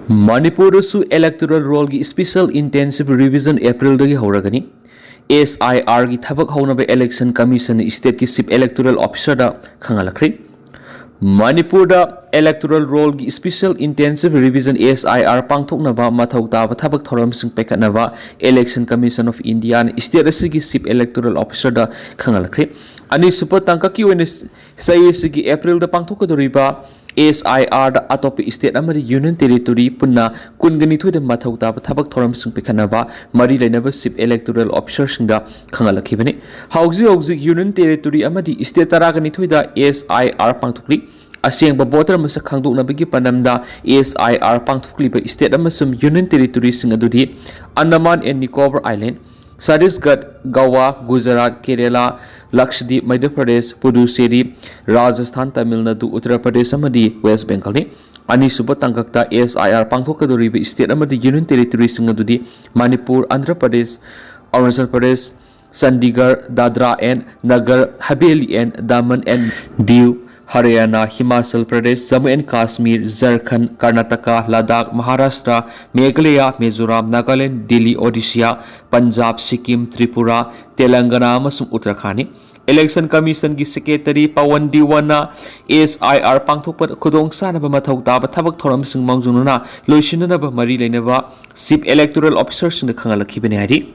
Manipur su electoral roll gi special intensive revision April dagi hawragani. SIR gi thabak hawnaba election commission state ki chief electoral officer da khangalakri. Manipur da electoral roll gi special intensive revision SIR pangthoknaba mathau taba thabak thoram sing pekhatnaba election commission of India ni state asigi chief electoral officer da khangalakri. Ani super tangka ki wena sai asigi April da pangthokadoriba SIR da atop state amari union territory punna kungani thu de mathau ta thabak thoram sing pekhanaba mari lainaba chief electoral officer singa khangalakibani hauji union territory amadi state taragani thu da SIR pangthukli asengba voter masa khangdoknabagi panamda SIR pangthukli ba state amasum union territory sing adudi Andaman and Nicobar Island Chhattisgarh, Goa, Gujarat, Kerala, Lakshadweep, Madhya Pradesh, Puducherry, Rajasthan, Tamil Nadu, Uttar Pradesh amadi West Bengal ni ani suba tangkakta SIR pangthokadoriba state amadi union territory sing adudi Manipur, Andhra Pradesh, Arunachal Pradesh, Chandigarh, Dadra and Nagar Haveli and Daman and Diu, Haryana, Himachal Pradesh, Jammu and Kashmir, Jharkhand, Karnataka, Ladakh, Maharashtra, Meghalaya, Mizoram, Nagaland, Delhi, Odisha, Punjab, Sikkim, Tripura, Telangana amasung Uttarakhand. Election Commission gi Secretary Pawan Diwana SIR pangthokpa Khudong sanaba mathau taba thabak thoram sing mangjununa loisinanaba mari leinaba chief electoral officer sing khangalakibani hari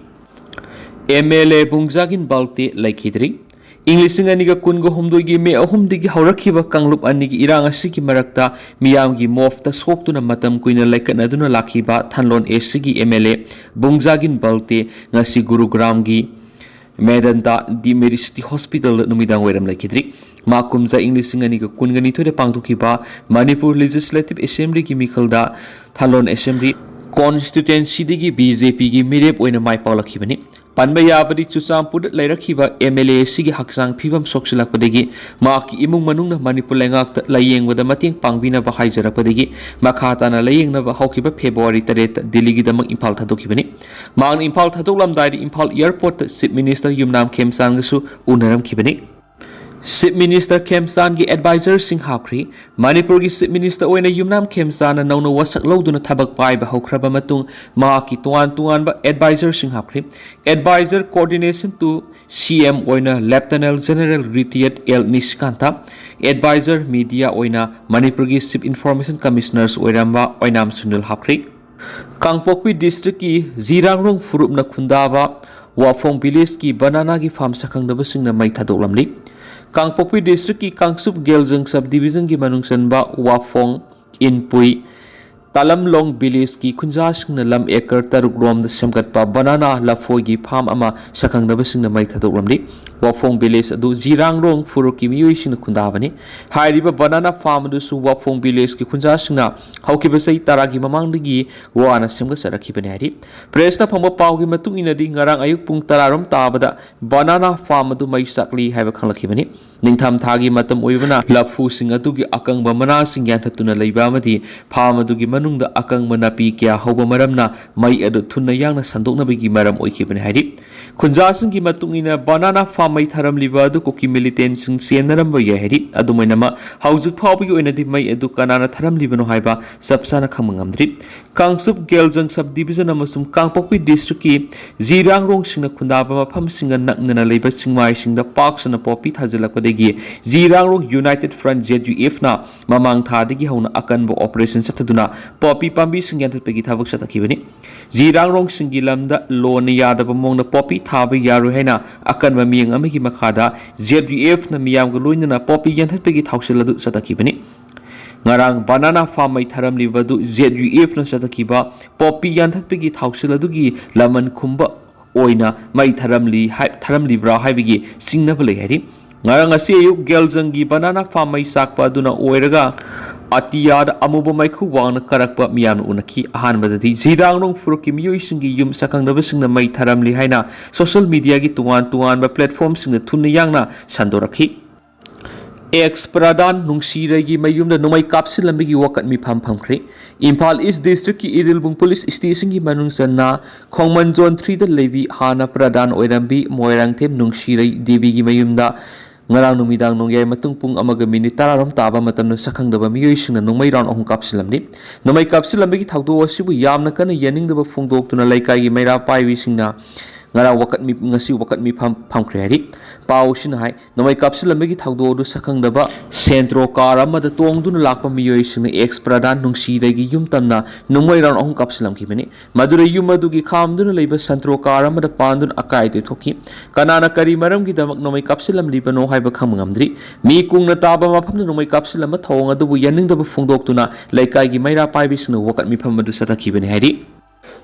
MLA Vungzagin Leikhidre English aniga kungo humdogi me ahumdigi haurakhiba kanglup anigi irang asigi marakta miyamgi mofta soktuna matam kuina laikanaduna lakhiba thanlon asigi MLA Vungzagin ngasi Gurugram gi Medanta di Medicity Hospital numidang weram Leikhidre makumza English aniga kungani thode pangthukiba Manipur Legislative Assembly gi mikhalda thanlon assembly constituency digi BJP gi mirep oina mai paulakhibani Panbayabadi Chusampur Lairakiba MLA Sigi Haksang Pibam Soksilakpadegi Maki Imung Manung Manipur Langak Laying with the Mating Pangbina Bahajarapadegi Makatana laying Nava Hokiba February Taret Deligi the Impal Tadokibani Mang Impal Tadolam died Impal Airport Chief Minister Yumnam Kem Sangasu Unaram Kibani Chief Minister Khemsan gi advisor sing hakri Manipur gi Chief Minister oina Yumnam Khemsan na nauno wasak loduna thabak pai ba hokraba matung ma ki tuan ba advisor sing hakri advisor coordination to CM oina Lieutenant General Retired L Niskanta advisor media oina Manipur gi Chief Information Commissioners oiramba oinam Sunil hakri Kangpokpi district ki Zelianglong Furup na khundaba Wafong village ki banana gi farm sakhang na basing na mai thadoklamli Kangpokpi district ki Kangsup Geljang subdivision ki manungsanba Wafong Inpui Talamlong village ki Khunjas na lam ekar taruk rom da samgatpa banana lafoi gi farm ama sakhang na basing na mai thadoklamli Wafong village adu Zelianglong Furup ki miyoi sing khundabani hairiba banana farm adu su Wafong village ki Khunjas na haukiba sai taragi mamangdagi wana semga sarakibani hari press na phangba paw gi matung inadi ngarang ayuk pung tararom tabada banana farm adu mai sakli haiba khanglakibani ningtham thagi matam oibana lafu sing adu gi akang ba mana sing yan thatuna leiba amadi farm adu gi manungda akang mana pi kya hoba maramna mai adu thunna yangna sandokna bigi maram oikibani hari Khunjas gi matung ina banana farm mai tharam liba adu koki militant sing senaram ba yahari adu mainama haujuk phawbi oina di mai adu kanana tharam libano haiba sabsana khamangamdri Kangsup Geljang subdivision amasum Kangpokpi district ki Zelianglong singna khundaba mafam singa naknana leiba singmai singda paksana popi thajilakpadegi Zelianglong United Front ZUF na mamang thadagi hauna akanbo operation sathaduna popi pambi singyanthapegi thabak satakibani Zelianglong singilamda loan yadaba mongna popi thaba yaru haina akanba miyang amagi makhada ZUF na miyamga loinana popi yanthatpegi thausiladu satakibani Ngarang banana farm mai tharam libadu ZUF na satakiba popi yanthatpegi thausiladugi laman khumba oina mai tharam libra haibigi singnaba lei hari ngarang asi ayuk Geljang gi banana farm mai sakpa duna oiraga atiyada amuba mai khu wangna karakpa miyam unaki ahanbadadi Zelianglong Furup ki miyoi singi yum sakangnaba singna mai tharam li haina social media gi tuan ba platform singna thunna yangna sandorakhi Pradhan Nungsiregi mayumda numai kapsil lambigi wakat mi pham kre Impal East District ki Irilbung Police Station ki manungsanna Khongman Zone 3 da lebi hana Pradhan oirambi Moirangthem Nungsirei debi gi mayumda ngarang numidang nongyay matung pung amaga minute 10 taba matamna sakhangdaba miyoisingna nongmai round ahum kapsilamni nomai kapsilambi thawdo asibu yamna kana yaningdaba phongdoktuna laikai gi maira paiwisingna ngarang wakat mi ngasi wakat mi phamkhre hari pau sin hai nomai kapsilambi thawdo du sakhangdaba sentro car amada tongduna lakpa miyoisingna ex pradan nungsi dagi yum tamna nongmai round ahum kapsilam ki bani madure yum adugi khamduna leiba sentro car amada pandun akai te thoki kanana kari maram gi damak nomai kapsilam libano haiba khamngamdri mi kungna taba mafamna nomai kapsilam thong adubu yaningdaba phongdoktuna laikai gi maira paibisingna wakat mi pham adu satakhi bani hari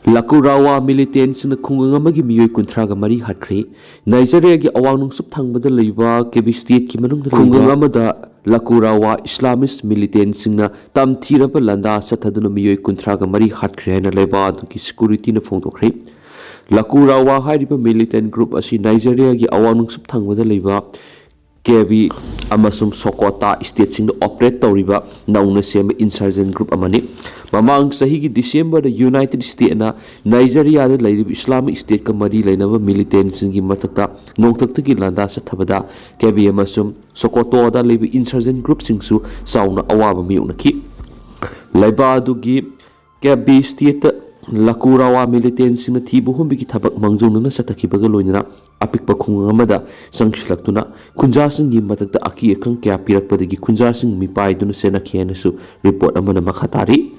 Lakurawa militants na khungang amagi miyoi kunthraga mari hatkre Nigeria gi awang nung sup thangbada leiba Kebbi state ki manungda khungang amada Lakurawa Islamist militants na tamthiraba landa sathaduna miyoi kunthraga mari hatkre na leiba ki security na phongdokre Lakurawa hairiba militant group asi Nigeria gi awang nung sup thangbada leiba Kebbi amasum Sokota state sing operate tawriba nauna sema insurgent group amani mamang sahi December the United States na Nigeria da lairib Islamic State ka mari lainaba militants gi matakta nongtakta gi landa sa thabada Kebbi amasum Sokoto da lairib insurgent group singsu sauna awaba miunaki laiba adugi Kebbi state Lakurawa militants na thibu humbi ki thabak mangjongna satakhibaga loinana apikpa khungang amada sangsilaktuna kunjasing gi matakta aki ekhang kya pirakpadagi kunjasing mipaiduna sena khianasu report amana makhatari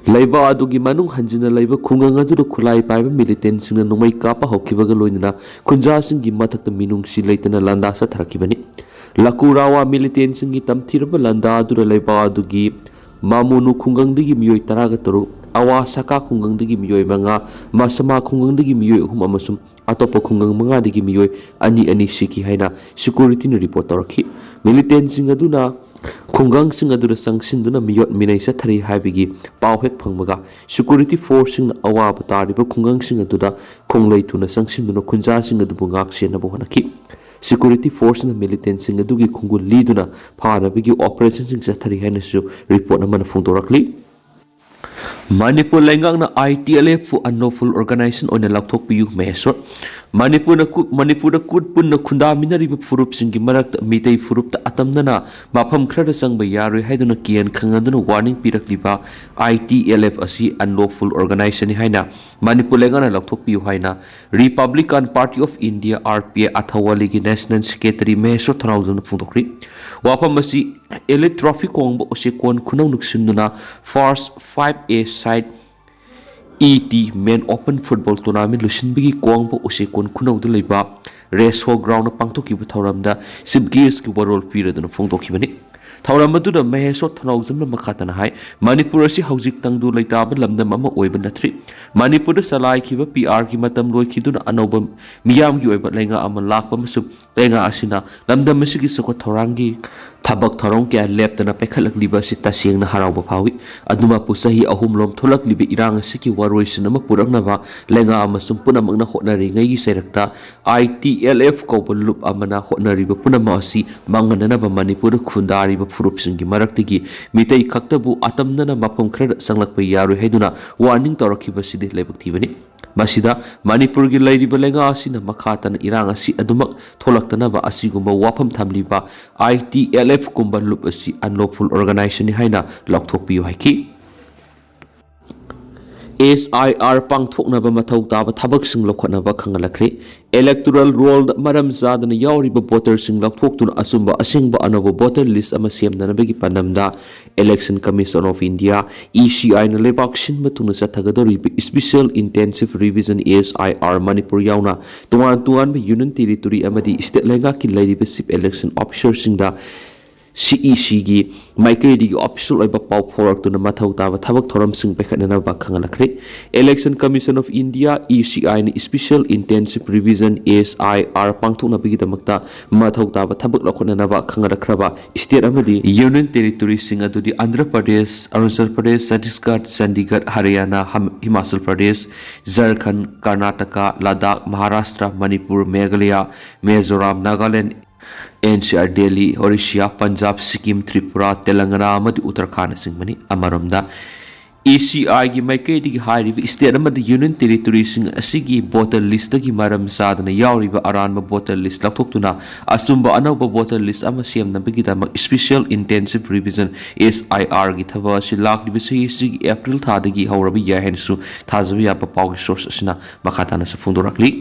laiba adugi manung hanjina laiba khungang adu khulai paiba militants na nomai kapa hokkibaga loinana kunjasing gi matakta minung si leitana landa sa tharakibani Lakurawa militants gi tamthiraba landa adu laiba adugi mamunu khungang digi miyoi taraga taru awa saka khungang digi miyoi manga masama khungang digi miyoi hum amasum atopa khungang manga digi miyoi ani siki haina security ni report tarakhi militants sing aduna khungang sing adura sangsinduna miyot minai sa thari haibigi pawhek phangmaga security force sing awa batari ba khungang sing aduda khonglei tuna sangsinduna khunja sing adu bungak sena bo hanaki security force na militant sing adugi khungul liduna phanabigi operation sing sa thari haina su report amana phongdorakli Manipur lengang na ITLF fu unlawful organization on the lakthok piyu mesor Manipur na kut pun na khunda minari ba furup sing gi marak mitei furup ta atamna na mafam khra sang ba yaroi haiduna kian khangaduna warning pirakliba ITLF asi unlawful organization haina Manipur lengang na lakthok piyu haina Republican Party of India RPA athawali gi national secretary mesor tharaudun phungdokri wafam asi elite traffic kong ba ose kon khunang nuksinduna first 5A side ET men open football tournament lusin bigi kwang po use kon kunau de leiba race hall ground pangto ki tharamda sib gears ki warol pira dun phongdo ki bani tharam adu da meheso thanau jamna makhatana hai Manipur asi haujik tangdu leita ba lamdam ama oiba natri Manipur da salai ki ba PR ki matam loi ki dun anobam miyam gi oiba lenga ama lakpa masub lenga asina lamdam masigi soko thorangi thabak thorong kya leptana pekhalak liba si taseng na haraw ba phawi aduma pu sahi ahum lom tholak libe irang siki waroi sinama purakna ba lenga amasum punam angna hotnari ngai gi serakta ITLF ko bulup amana hotnari ba punama asi mangana ba Manipur khundari ba furup singi maraktigi mitei khaktabu atamna mapam khra sanglak pa yaroi haiduna warning torakhi ba sidi lebak thibani masida Manipur gi lairiba lenga asina makhatan irang asi adumak tholaktana ba asigumba wafam thamliba ITLF kumba lup asi unlawful organization ni haina lokthok piu haiki SIR pangthokna ba mathau taba thabak sing lokhana ba khangalakre electoral roll maram zadana yauriba voter sing lokthoktu asumba asingba anabo voter list ama semna bagi panamda election commission of India ECI na lebak sin matuna sathagadori special intensive revision SIR Manipur yauna tuan ba union territory amadi state lenga ki lairiba sip election officer singda CEC gi Meetei di official oiba pau forak tu na mathau taba thabak thoram sing pekhatna na ba khangalakre election commission of India ECI ni special intensive revision SIR pangthokna bigi damakta mathau taba thabak lokhona na ba khangalakhraba state amadi union territory sing adudi Andhra Pradesh Arunachal Pradesh Chhattisgarh Chandigarh Haryana Himachal Pradesh Jharkhand Karnataka Ladakh Maharashtra Manipur Meghalaya Mizoram Nagaland NCR Delhi Orissa Punjab Sikkim Tripura Telangana amadi Uttarakhand singmani amaramda ACI gi maikei hairiba state amadi union territory sing asigi voter list gi maram sadana yauriba aranba voter list lakhoktuna asumba anauba voter list ama semna bigidama special intensive revision SIR gi thaba si lakliba si April thadagi haurabi yahensu thajabi yapa power source asina makhatana sa phungdorakli